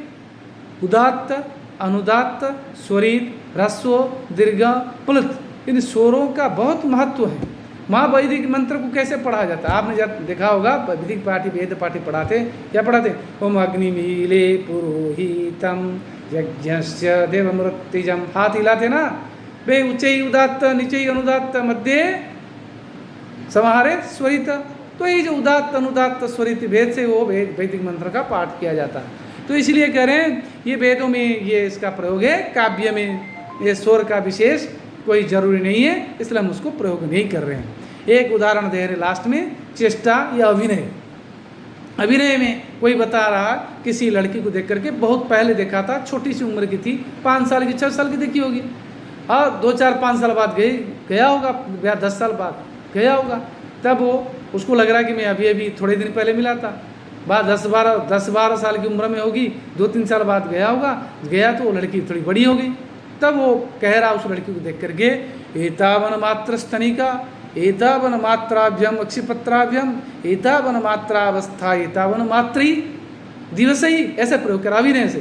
उदात्त, अनुदात्त, स्वरित, ह्रस्व, दीर्घ, प्लुत, इन स्वरों का बहुत महत्व है। महावैदिक मंत्र को कैसे पढ़ा जाता है? आपने जब देखा होगा वैदिक पाठी, वेद पाठी पढ़ाते क्या पढ़ाते? ओम अग्निमीले पुरोहितम यज्ञस्य देवमृत्युजम, हाथ हिलाते ना वे, उच्चई उदात्त, नीचे अनुदात्त, मध्य समाहारे स्वरित। तो ये जो उदात्त अनुदात्त स्वरित भेद से वो वैदिक मंत्र का पाठ किया जाता है। तो इसलिए कह रहे हैं ये वेदों में ये इसका प्रयोग है, काव्य में ये स्वर का विशेष कोई जरूरी नहीं है, इसलिए हम उसको प्रयोग नहीं कर रहे हैं। एक उदाहरण दे रहे लास्ट में, चेष्टा या अभिनय। अभिनय में कोई बता रहा किसी लड़की को देख करके, बहुत पहले देखा था, छोटी सी उम्र की थी, 5 साल की 6 साल की देखी होगी, और 2-4-5 साल बाद गया होगा, या 10 साल बाद गया होगा, तब वो उसको लग रहा कि मैं अभी अभी थोड़े दिन पहले मिला था। बाद 10-12 साल की उम्र में होगी, 2-3 साल बाद गया होगा, गया तो वो लड़की थोड़ी बड़ी हो गई। तब वो कह रहा उस लड़की को देख करके, एतावन मात्र स्तनिका, एतावन मात्राभ्यम अक्षिपत्राभ्यम, एतावन मात्रावस्था, एतावन मात्री दिवस ही, ऐसे प्रयोग करा अभिनय से।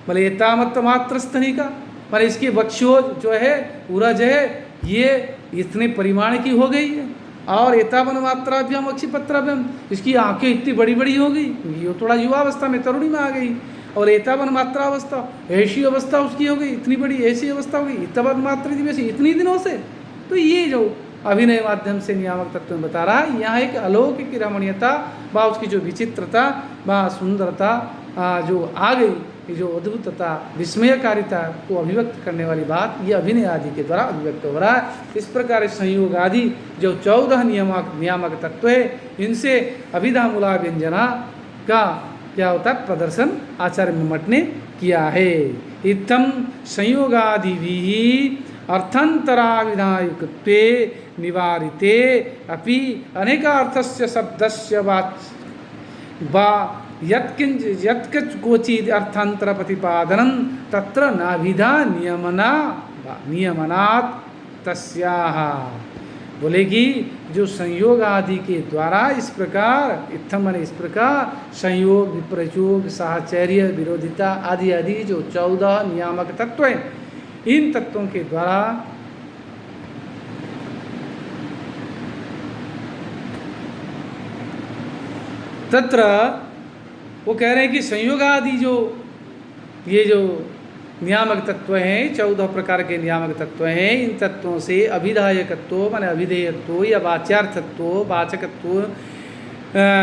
बोले एतावत मात्र स्तनिका, पर इसकी वक्षोज जो है, उरज है, ये इतने परिमाण की हो गई है। और एतावन मात्राभ्यम अक्षिपत्राभ्यम, इसकी आंखें इतनी बड़ी बड़ी हो गई, ये थोड़ा युवावस्था में, तरुणी में आ गई। और एतावन मात्रा अवस्था, ऐसी अवस्था उसकी हो गई, इतनी बड़ी ऐसी अवस्था हो गई, एतावन मात्र दिवस, इतनी दिनों से। तो ये जो अभिनय माध्यम से नियामक तत्व में बता रहा है, यहाँ एक अलौकिक रमणीयता व उसकी जो विचित्रता व सुंदरता जो आ गई, ये जो अद्भुतता विस्मयकारिता को अभिव्यक्त करने वाली बात, ये अभिनय आदि के द्वारा अभिव्यक्त हो रहा है। इस प्रकार संयोग आदि जो 14 नियामक तत्व है, इनसे अभिधामूला व्यंजना का क्या होता है प्रदर्शन आचार्य मम्मट ने किया है। इत्थम संयोगादि अर्थांतराविधायकत्वे निवारिते अपि अनेकार्थस्य शब्दस्य वा यत्किंचित् अर्थांतर प्रतिपादनं तत्र नाभिधा नियमनात् तस्याः। बोले कि जो संयोग आदि के द्वारा इस प्रकार, इत्थम माने इस प्रकार, संयोग, विप्रयोग, साहचर्य, विरोधिता आदि आदि जो 14 नियामक तत्व हैं, इन तत्वों के द्वारा तत्र वो कह रहे हैं कि संयोग आदि जो ये जो नियामक तत्व हैं, 14 प्रकार के नियामक तत्व हैं, इन तत्वों से अभिधायकत्व माने अभिधेयत्व या वाच्यार्थत्व, वाचकत्व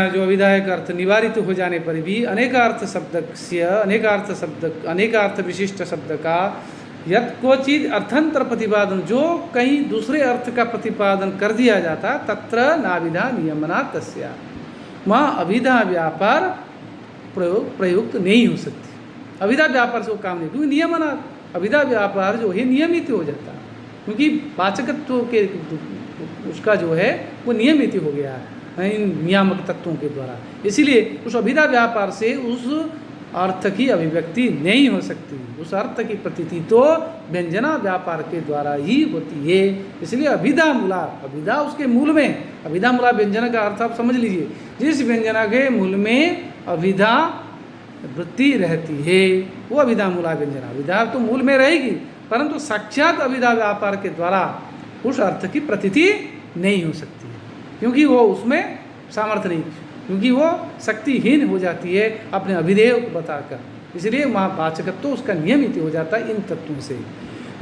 जो अभिधायक अर्थ निवारित हो जाने पर भी अनेकार्थ विशिष्ट शब्द का यत् क्वचित अर्थांतर प्रतिपादन, जो कहीं दूसरे अर्थ का प्रतिपादन कर दिया जाता, तत्र नाभिधा नियमना तस्या, वहाँ अभिधा व्यापार प्रयुक्त नहीं हो सकती। अभिधा व्यापार से वो काम नहीं, क्योंकि नियमना अभिधा व्यापार जो है नियमित हो जाता है, क्योंकि वाचकत्व के उसका जो है वो नियमित हो गया है इन नियामक तत्वों के द्वारा। इसीलिए उस अभिधा व्यापार से उस अर्थ की अभिव्यक्ति नहीं हो सकती, उस अर्थ की प्रतीति तो व्यंजना व्यापार के द्वारा ही होती है। इसलिए अभिधा मूला, अभिधा उसके मूल में, अभिधा मूला व्यंजना का अर्थ आप समझ लीजिए, जिस व्यंजना के मूल में अभिधा वृत्ति रहती है वो अभिधा मूला व्यंजना। अभिधा तो मूल में रहेगी, परंतु साक्षात अभिधा व्यापार के द्वारा उस अर्थ की प्रतीति नहीं हो सकती, क्योंकि वो उसमें सामर्थ्य नहीं, क्योंकि वो शक्तिहीन हो जाती है अपने अभिधेय को बताकर। इसलिए वहाँ वाचकत्व तो उसका नियमित हो जाता है इन तत्वों से।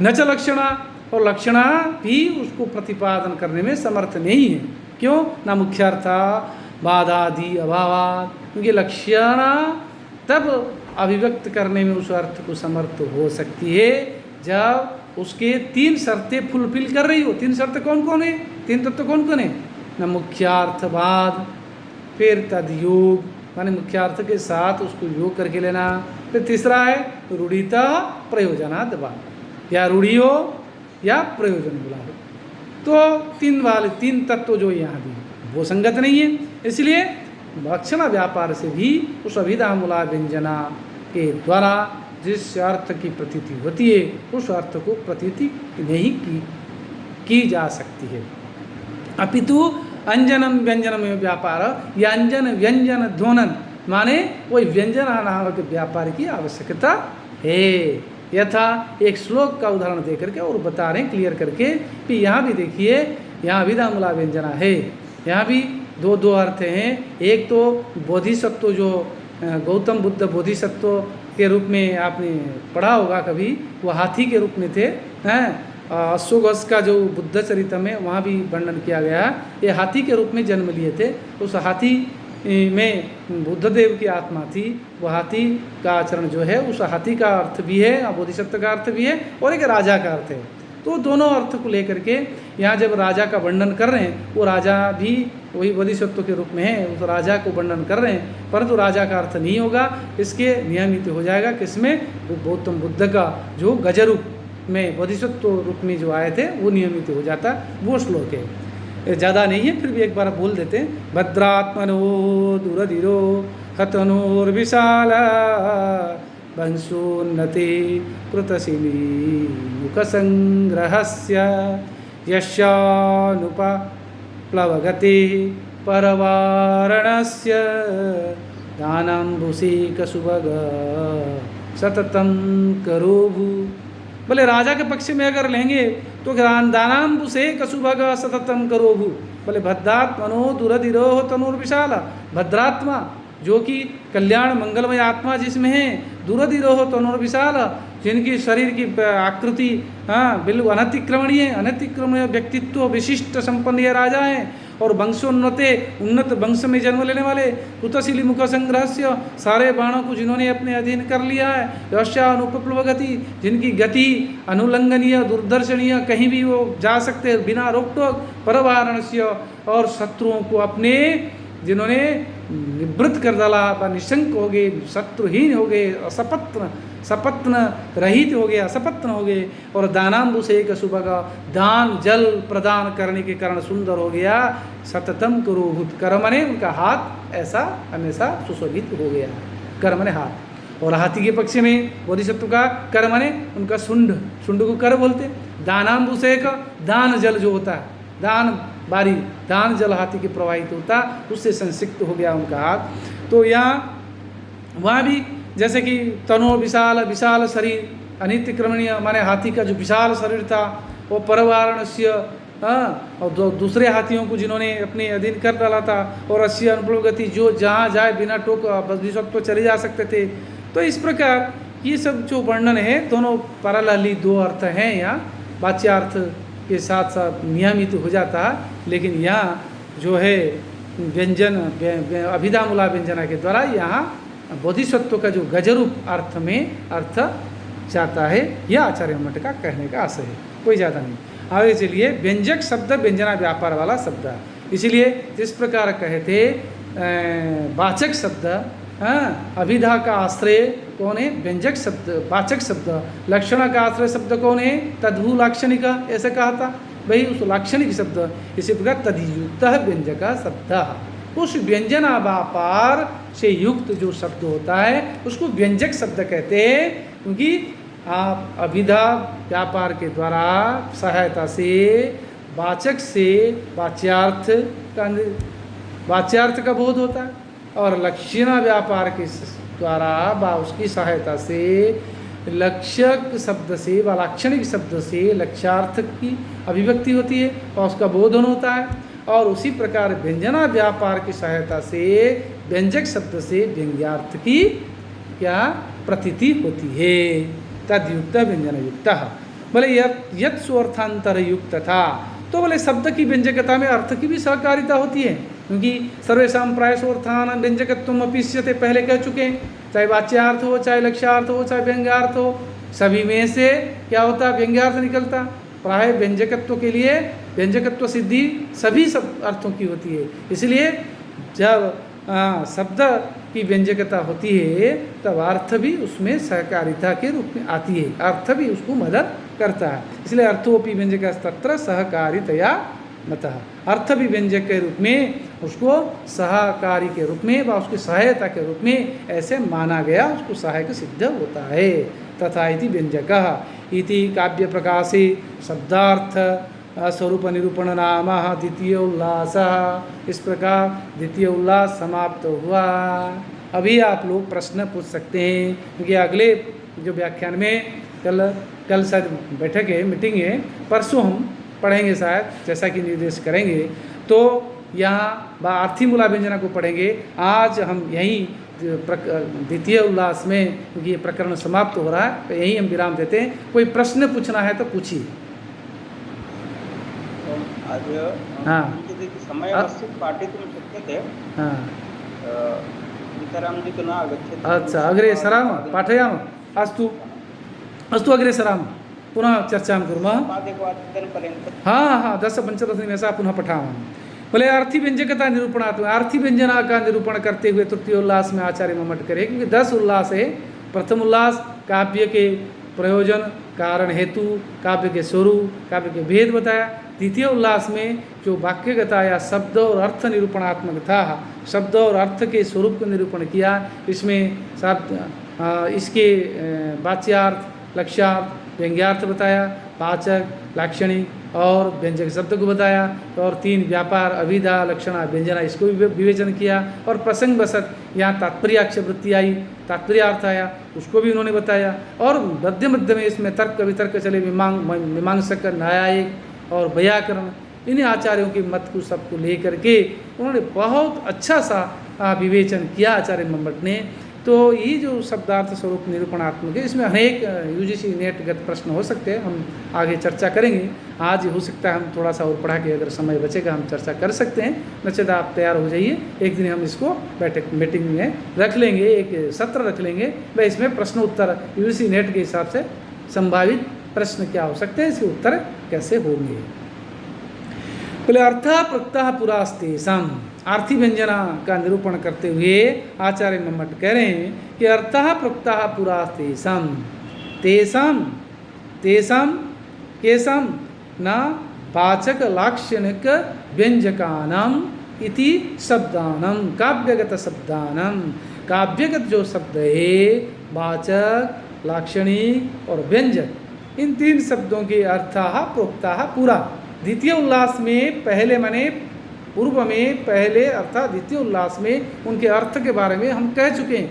न च लक्षणा, और लक्षणा भी उसको प्रतिपादन करने में समर्थ नहीं है। क्यों? न मुख्यार्था बाधादि अभाव, क्योंकि लक्षणा तब अभिव्यक्त करने में उस अर्थ को समर्थ हो सकती है जब उसके तीन शर्तें फुलफिल कर रही हो। तीन शर्त कौन कौन है? तीन तत्व कौन कौन है? न मुख्यार्थवाद, फिर तदयोग माने मुख्यार्थ के साथ उसको योग करके लेना, फिर तीसरा है रूढ़िता प्रयोजनाद्वाद, या रूढ़ी हो या प्रयोजन बोला हो। तो तीन तत्व जो यहाँ भी वो संगत नहीं है। इसलिए लक्षण व्यापार से भी उस अभिधा मूला व्यंजना के द्वारा जिस अर्थ की प्रतीति होती है उस अर्थ को प्रतीति नहीं की जा सकती है। अपितु अंजनम व्यंजनम व्यापार, या अंजन व्यंजन ध्वनन माने वही व्यंजन नामक व्यापार की आवश्यकता है। यथा एक श्लोक का उदाहरण दे करके और बता रहे हैं क्लियर करके कि यहाँ भी देखिए, यहाँ अभिधा मूला व्यंजना है, यहाँ भी दो अर्थ हैं। एक तो बोधिसत्व, जो गौतम बुद्ध बोधिसत्व के रूप में आपने पढ़ा होगा कभी, वो हाथी के रूप में थे, हैं। अश्वघोष का जो बुद्ध चरित्र में वहाँ भी वर्णन किया गया, ये हाथी के रूप में जन्म लिए थे। उस हाथी में बुद्धदेव की आत्मा थी, वो हाथी का आचरण जो है उस हाथी का अर्थ भी है, बोधिसत्व का अर्थ भी है, और एक राजा का अर्थ है। तो दोनों अर्थ को लेकर के यहाँ जब राजा का वर्णन कर रहे हैं, वो राजा भी वही बोधिसत्व के रूप में है, उस राजा को वर्णन कर रहे हैं, परंतु राजा का अर्थ नहीं होगा, इसके नियमित हो जाएगा किसमें? गौतम बुद्ध का जो गज रूप में बोधिसत्व रूप में जो आए थे वो नियमित हो जाता, वो श्लोक है। ज़्यादा नहीं है, फिर भी एक बार बोल देते हैं। भद्रात्मनो दुरधिरो हतनोर्विशाला वंशोन्नति कृतशिली मुखसंग्रहस्य यस्यानुपप्लवगति परवारणस्य दानाम्बुसीकसुभग सततं करोभु। बोले राजा के पक्ष में अगर लेंगे तो दानाम्बुसीकसुभग सततं करोभु। बोले भद्रात्मनो दुरधिरोह तनुर्विशाला, भद्रात्मा जो कि कल्याण मंगलमय आत्मा जिसमें है, दुरधिरोह तनुर्विशाल जिनकी शरीर की आकृति बिल्कुल अनतिक्रमणीय, अनतिक्रमणीय व्यक्तित्व विशिष्ट संपन्न ये राजा हैं, और वंशोन्नते उन्नत वंश में जन्म लेने वाले, पुतशीली मुख संग्रहस्य सारे बाणों को जिन्होंने अपने अधीन कर लिया है, यशा अनुपप्लव गति जिनकी गति अनुल्लंघनीय दुर्दर्शनीय, कहीं भी वो जा सकते हैं बिना रोक टोक, परवारणस्य और शत्रुओं को अपने जिन्होंने निवृत्त कर डाला, निशंक हो गए, शत्रुहीन हो गए, सपत्न रहित हो गए, असपत्न हो गए, और दानाम्बुसेक सुभग दान जल प्रदान करने के कारण सुंदर हो गया। सततम कुरुभूत, कर्मने उनका हाथ ऐसा हमेशा सुशोभित हो गया, कर्मने हाथ। और हाथी के पक्ष में बोधिसत्व का कर्मने उनका शुंड, शुंड को कर बोलते। दानाम्बुसेक दान जल जो होता है, दान बारी दान जल हाथी के प्रवाहित होता, उससे संसिक्त हो गया उनका हाथ। तो यहाँ वहाँ भी जैसे कि तनो विशाल, विशाल शरीर अनित्यक्रमणीय माने हाथी का जो विशाल शरीर था वो परवारणस्य, और दूसरे हाथियों को जिन्होंने अपने अधीन कर डाला था, और अस्य अनुप्लव गति जो जहाँ जाए बिना टोक बोधिसत्व चले जा सकते थे। तो इस प्रकार ये सब जो वर्णन है दोनों पैरेलली दो अर्थ हैं, यहाँ वाच्यार्थ के साथ साथ नियमित हो जाता है, लेकिन यहाँ जो है व्यंजन अभिधा मूला व्यंजना के द्वारा यहाँ बोधिसत्व का जो गजरूप अर्थ में अर्थ चाहता है, यह आचार्य मठ का कहने का आशय है, कोई ज़्यादा नहीं। आगे चलिए, व्यंजक शब्द व्यंजना व्यापार वाला शब्द, इसलिए जिस प्रकार कहे थे वाचक शब्द, अभिधा का आश्रय कौन है? व्यंजक शब्द, वाचक शब्द। लक्षण का आश्रय शब्द कौन है? तद्भू लाक्षणिक, ऐसे कहा था भाई, उस लाक्षणिक शब्द। इसी प्रकार तद्युक्त व्यंजक शब्द, उस व्यंजना व्यापार से युक्त जो शब्द होता है उसको व्यंजक शब्द कहते हैं, क्योंकि आप अभिधा व्यापार के द्वारा सहायता से वाचक से वाच्यार्थ का बोध होता है, और लक्षण व्यापार के द्वारा व उसकी सहायता से लक्षक शब्द से व लाक्षणिक शब्द से लक्ष्यार्थ की अभिव्यक्ति होती है और उसका बोधन होता है। और उसी प्रकार व्यंजना व्यापार की सहायता से व्यंजक शब्द से व्यंग्यार्थ की क्या प्रतीति होती है। तद्युक्त व्यंजन युक्त, बोले यत् स्वार्थांतर युक्त था, तो बोले शब्द की व्यंजकता में अर्थ की भी सहकारिता होती है, क्योंकि सर्वेषां प्रायसोर्थान व्यंजकत्वम अपिष्यते, पहले कह चुके हैं। चाहे वाच्यार्थ हो, चाहे लक्ष्यार्थ हो, चाहे व्यंग्यार्थ हो, सभी में से क्या होता है? व्यंग्यार्थ निकलता। प्राय व्यंजकत्व के लिए व्यंजकत्व सिद्धि सभी सब अर्थों की होती है, इसलिए जब शब्द की व्यंजकता होती है तब अर्थ भी उसमें सहकारिता के रूप में आती है, अर्थ भी उसको मदद करता है। इसलिए अर्थोपि व्यंजक तत्र सहकारितया मतः, अर्थ भी व्यंजक के रूप में उसको सहकारी के रूप में व उसकी सहायता के रूप में ऐसे माना गया, उसको सहायक सिद्ध होता है। तथा इति व्यंजकः इति काव्य प्रकाशे शब्दार्थ स्वरूप निरूपण नाम द्वितीय उल्लास। इस प्रकार द्वितीय उल्लास समाप्त हुआ। अभी आप लोग प्रश्न पूछ सकते हैं, क्योंकि अगले जो व्याख्यान में कल शायद बैठक है, मीटिंग है, परसों हम पढ़ेंगे शायद, जैसा कि निर्देश करेंगे, तो यहाँ आर्थी मूला व्यंजना को पढ़ेंगे। आज हम यहीं द्वितीय उल्लास में, क्योंकि ये प्रकरण समाप्त हो रहा है, तो यहीं हम विराम देते हैं। कोई प्रश्न पूछना है तो पूछिए। हाँ, अच्छा, अग्रे सराम पाठयाम। अस्तु अस्तु, अग्रे सराम पुनः चर्चां कुर्मः। हाँ, 10-15 पुनः पठामः। बोले अर्थी व्यंजकता निरूपणात्मक, अर्थी व्यंजना का निरूपण करते हुए तृतीय उल्लास में आचार्य मम्मट करे, क्योंकि 10 उल्लास है। प्रथम उल्लास काव्य के प्रयोजन, कारण, हेतु, काव्य के स्वरूप, काव्य के भेद बताया। द्वितीय उल्लास में जो वाक्यगता या शब्द और अर्थ निरूपणात्मक था, शब्द और अर्थ के स्वरूप का निरूपण किया। इसमें शब्द इसके वाच्यार्थ, लक्ष्यार्थ, व्यंग्यार्थ बताया, वाचक, लाक्षणिक और व्यंजक शब्द को बताया, और 3 व्यापार, अभिधा, लक्षणा, व्यंजना, इसको भी विवेचन किया। और प्रसंग वशत यहाँ तात्पर्याक्ष वृत्ति आई, तात्पर्यार्थ आया, उसको भी उन्होंने बताया। और मध्य मध्य में इसमें तर्क वितर्क चले, मीमांसक, न्यायिक और व्याकरण, इन्हीं आचार्यों के मत को सबको लेकर के उन्होंने बहुत अच्छा सा विवेचन किया आचार्य मम्मट ने। तो ये जो शब्दार्थ स्वरूप निरूपणात्मक है, इसमें अनेक यूजीसी नेटगत प्रश्न हो सकते हैं, हम आगे चर्चा करेंगे। आज हो सकता है हम थोड़ा सा और पढ़ा के, अगर समय बचेगा हम चर्चा कर सकते हैं, नचेत आप तैयार हो जाइए। एक दिन हम इसको बैठक मीटिंग में रख लेंगे, एक सत्र रख लेंगे, वह इसमें प्रश्न उत्तर यूजीसी नेट के हिसाब से संभावित प्रश्न क्या हो सकते हैं, इसके उत्तर कैसे होंगे। पहले अर्थः प्रक्तः पुरास्तेषाम्, आर्थी व्यंजना का निरूपण करते हुए आचार्य मम्मट कह रहे हैं कि अर्थः प्रक्तः पुरास्तेषाम्, तेषाम् तेषाम् केषाम् न वाचक लाक्षणिक व्यंजकानाम् इति शब्दानां, काव्यगत शब्दानां, काव्यगत जो शब्द है वाचक, लाक्षणिक और व्यंजक, इन 3 शब्दों के अर्थः प्रोक्तः पूरा। द्वितीय उल्लास में पहले माने पूर्व में पहले अर्थात द्वितीय उल्लास में उनके अर्थ के बारे में हम कह चुके हैं,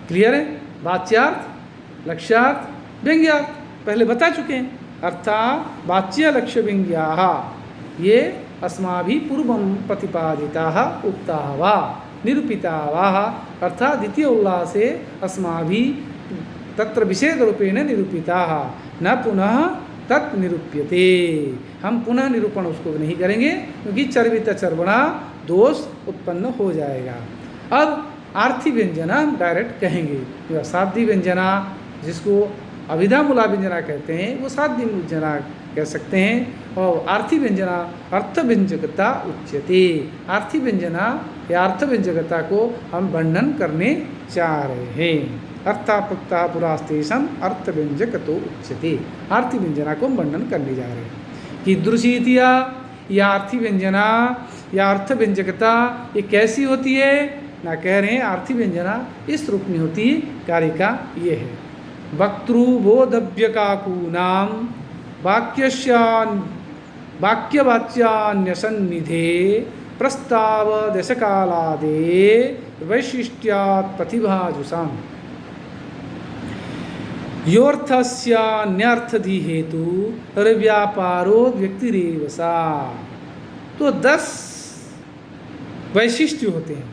क्लियर है। वाच्यार्थ, लक्ष्यार्थ, व्यंग्यार्थ पहले बता चुके हैं। अर्थात वाच्य लक्ष्य व्यंग्याः ये अस्माभिः पूर्वं प्रतिपादिताः उक्ताः वा निरूपिताः वा, अर्थात द्वितीय उल्लासे अस्माभिः तत्र विषेदरूपेण निरूपिताः, न पुनः तत् निरूप्यते। हम पुनः निरूपण उसको नहीं करेंगे, क्योंकि चर्वित चर्वणा दोष उत्पन्न हो जाएगा। अब आर्थी व्यंजना हम डायरेक्ट कहेंगे, जो असाध्य व्यंजना जिसको अभिधा मूला व्यंजना कहते हैं वो साध्य व्यंजना कह सकते हैं। और आर्थी व्यंजना अर्थ व्यंजकता उच्यते। आर्थी व्यंजना या अर्थ व्यंजकता को हम वर्णन करने जा रहे हैं। अर्थापत्ता पुरास्तेषम अर्थ व्यंजक तो उच्यते। आर्थी व्यंजना को हम वर्णन करने जा रहे हैं। कीदृशीतिया या आर्थी व्यंजना या अर्थ व्यंजकता ये कैसी होती है ना, कह रहे हैं आर्थी व्यंजना इस रूप में होती है। कार्य का ये है वक्तृबोधव्यकाकूनां वाक्यवाच्यान्यसन्निधे प्रस्ताव दशकालादे वैशिष्ट्यात् प्रतिभाजुषाम् योऽर्थस्यान्यर्थधि हेतु व्यापारो व्यक्तिरेव सा। तो 10 वैशिष्ट्य होते हैं।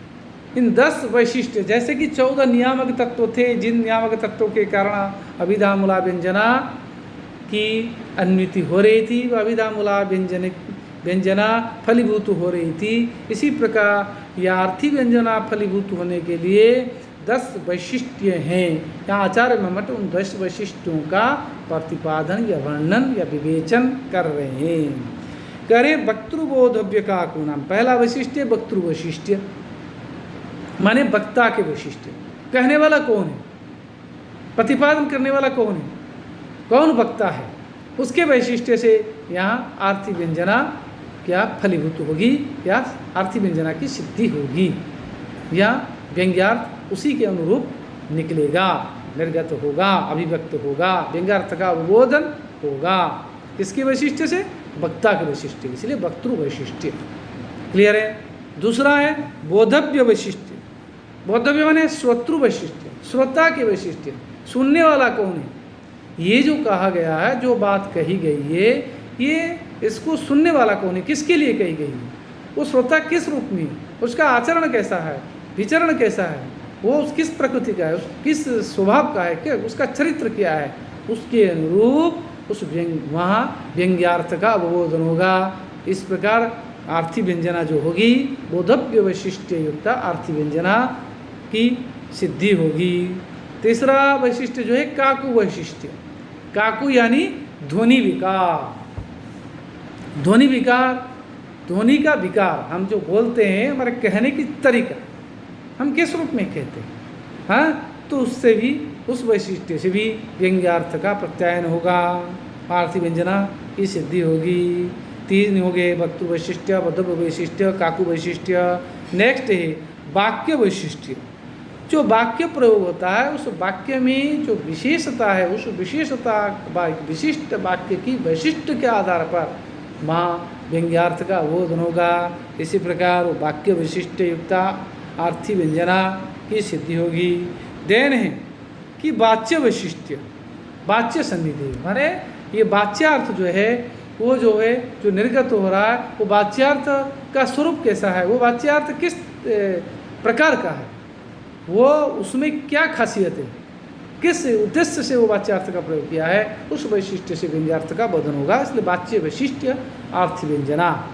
इन 10 वैशिष्ट्य जैसे कि 14 नियामक तत्व थे, जिन नियामक तत्वों के कारण अभिधा मूला व्यंजना की अन्विति हो रही थी, वह अभिधा मूला व्यंजना फलीभूत हो रही थी। इसी प्रकार यह आर्थी व्यंजना फलीभूत होने के लिए 10 वैशिष्ट्य हैं। यहाँ आचार्य मम्मट उन 10 वैशिष्ट्यों का प्रतिपादन या वर्णन या विवेचन कर रहे हैं। करे वक्तृबोधव्य का नाम पहला वैशिष्ट्य वक्तृ वैशिष्ट्य माने वक्ता के वैशिष्ट्य। कहने वाला कौन है, प्रतिपादन करने वाला कौन है, कौन वक्ता है, उसके वैशिष्ट्य से यहाँ आर्थी व्यंजना क्या फलीभूत होगी या आर्थी व्यंजना की सिद्धि होगी या व्यंग्यार्थ उसी के अनुरूप निकलेगा, निर्गत होगा, अभिव्यक्त होगा, व्यंग्यार्थ का अवबोधन होगा। किसके वैशिष्ट्य से, वक्ता के वैशिष्ट्य, इसलिए वक्तृ वैशिष्ट्य। क्लियर है। दूसरा है बोधव्य वैशिष्ट्य। बोधव्य माने श्रोतृ वैशिष्ट्य, श्रोता के वैशिष्ट्य, सुनने वाला कौन है। ये जो कहा गया है, जो बात कही गई है, ये इसको सुनने वाला कौन है, किसके लिए कही गई है, वो श्रोता किस रूप में, उसका आचरण कैसा है, विचरण कैसा है, वो किस प्रकृति का है, किस स्वभाव का है, क्या उसका चरित्र क्या है, उसके अनुरूप उस वहाँ व्यंग्यार्थ का अवबोधन होगा। इस प्रकार आर्थी व्यंजना जो होगी बोधव्य वैशिष्ट्य युक्त आर्थी व्यंजना की सिद्धि होगी। तीसरा वैशिष्ट्य जो है काकु वैशिष्ट्य। काकु यानी ध्वनि विकार। ध्वनि विकार, ध्वनि का विकार, हम जो बोलते हैं हमारे कहने की तरीका, हम किस रूप में कहते हैं, हाँ, तो उससे भी उस वैशिष्ट्य से भी व्यंग्यार्थ का प्रत्यायन होगा, आर्थी व्यंजना की सिद्धि होगी। 3 हो गए वक्तृ वैशिष्ट्य, वक्तव्य वैशिष्ट्य, काकु वैशिष्ट्य। नेक्स्ट है वाक्य वैशिष्ट्य। जो वाक्य प्रयोग होता है उस वाक्य में जो विशेषता है, उस विशेषता विशिष्ट वाक्य की वैशिष्ट्य के आधार पर वहाँ व्यंग्यार्थ का अवबोधन होगा। इसी प्रकार वाक्य वैशिष्ट्य युक्त आर्थी व्यंजना की सिद्धि होगी। देन है कि वाच्य वैशिष्ट्य, वाच्य सन्निधि, माने ये वाच्यार्थ जो है वो जो है जो निर्गत हो रहा है, वो वाच्यार्थ का स्वरूप कैसा है, वो वाच्यार्थ किस प्रकार का है, वो उसमें क्या खासियत है, किस उद्देश्य से वो वाच्यार्थ का प्रयोग किया है, उस वैशिष्ट्य से व्यंग्यार्थ का बोधन होगा। इसलिए वाच्य वैशिष्ट्य आर्थी व्यंजना।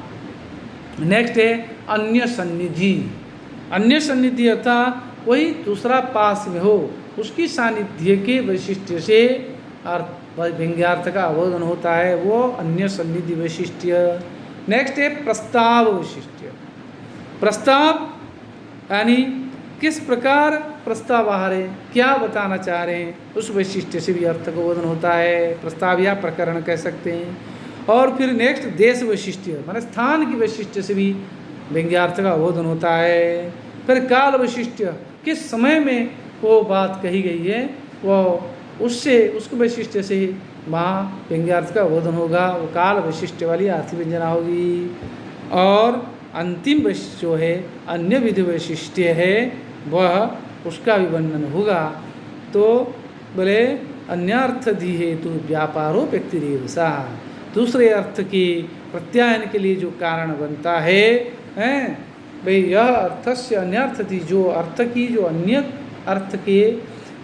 नेक्स्ट है अन्य सन्निधि। अन्य सन्निधि अर्थात कोई दूसरा पास में हो, उसकी सानिध्य के वैशिष्ट्य से व्यंग्यार्थ का अवबोधन होता है, वो अन्य सन्निधि वैशिष्ट्य। नेक्स्ट है प्रस्ताव वैशिष्ट्य। प्रस्ताव यानी किस प्रकार प्रस्ताव आ रहे हैं, क्या बताना चाह रहे हैं, उस वैशिष्ट्य से भी अर्थ का बोधन होता है। प्रस्ताव या प्रकरण कह सकते हैं। और फिर नेक्स्ट देश वैशिष्ट्य, माने स्थान की वैशिष्ट्य से भी व्यंग्यार्थ का बोधन होता है। फिर काल वैशिष्ट्य, किस समय में वो बात कही गई है, वो उससे उसके वैशिष्ट्य से वहाँ व्यंग्यार्थ का बोधन होगा, वो काल वैशिष्ट्य वाली आर्थी व्यंजना होगी। और अंतिम वैशिष्ट्य जो है अन्य विधि वैशिष्ट्य है, वह उसका भी वर्णन होगा। तो बोले अन्यार्थ धी हेतु व्यापारो व्यक्तिरेव सा। दूसरे अर्थ के प्रत्यायन के लिए जो कारण बनता है, भाई यह अर्थस्य अन्यर्थ थी, जो अर्थ की जो अन्य अर्थ के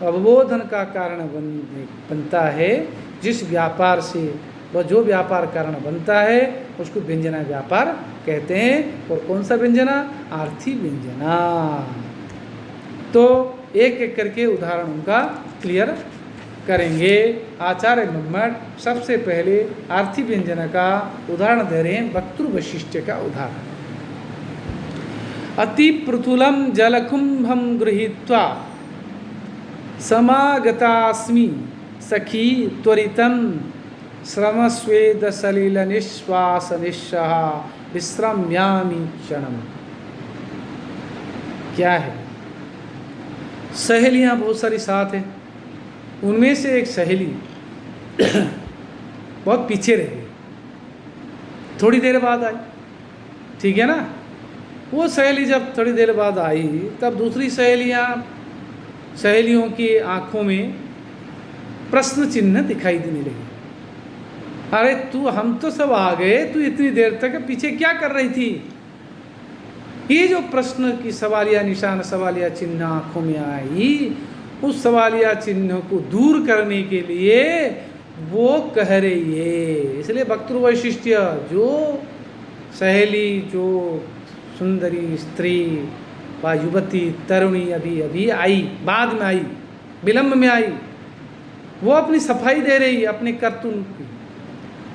अवबोधन का कारण बनता है, जिस व्यापार से वह जो व्यापार कारण बनता है उसको व्यंजना व्यापार कहते हैं। और कौन सा व्यंजना, आर्थी व्यंजना। तो एक एक करके उदाहरण उनका क्लियर करेंगे। आचार्य मम्मट सबसे पहले आर्थी व्यंजन का उदाहरण दे रहे हैं, वक्तृ वैशिष्ट्य का उदाहरण। अति पृथुलम जलकुंभम गृहीत्वा समागतास्मि सखी त्वरितं श्रमस्वेद सलिल निश्वास निश्चः विश्रम्यामि क्षणम। क्या है? सहेलियां बहुत सारी साथ हैं, उनमें से एक सहेली बहुत पीछे रह गई, थोड़ी देर बाद आई, ठीक है ना। वो सहेली जब थोड़ी देर बाद आई तब दूसरी सहेलियों की आंखों में प्रश्न चिन्ह दिखाई देने लगे। अरे तू, हम तो सब आ गए, तू इतनी देर तक पीछे क्या कर रही थी? ये जो प्रश्न की सवालिया निशान, सवालिया चिन्ह आंखों में आई, उस सवालिया चिन्ह को दूर करने के लिए वो कह रही है। इसलिए वक्तृ वैशिष्ट्य, जो सहेली, जो सुंदरी स्त्री व युवती तरुणी अभी अभी आई, बाद में आई, विलम्ब में आई, वो अपनी सफाई दे रही है अपने कर्तुन की।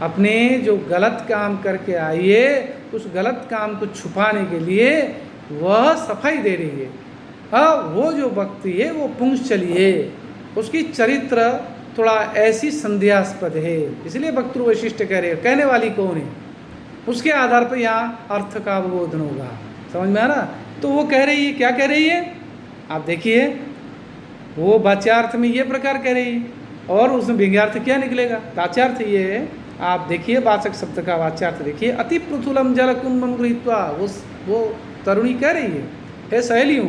अपने जो गलत काम करके आई है, उस गलत काम को छुपाने के लिए वह सफाई दे रही है। हाँ, वो जो व्यक्ति है वो पुंसचली है, उसकी चरित्र थोड़ा ऐसी संदेहास्पद है, इसलिए वक्तृ वैशिष्ट्य कह रहे हैं। कहने वाली कौन है, उसके आधार पर यहाँ अर्थ का अवबोधन होगा। समझ में आ रहा? तो वो कह रही है, क्या कह रही है आप देखिए, वो वाच्यार्थ में ये प्रकार कह रही है, और उसमें व्यंग्यार्थ क्या निकलेगा? वाच्यार्थ ये है, आप देखिए वाचक शब्द का वाच्यार्थ देखिए। अति पृथुलम जल कुंभम गृहीत्वा, वो तरुणी कह रही है, हे सहेलियों,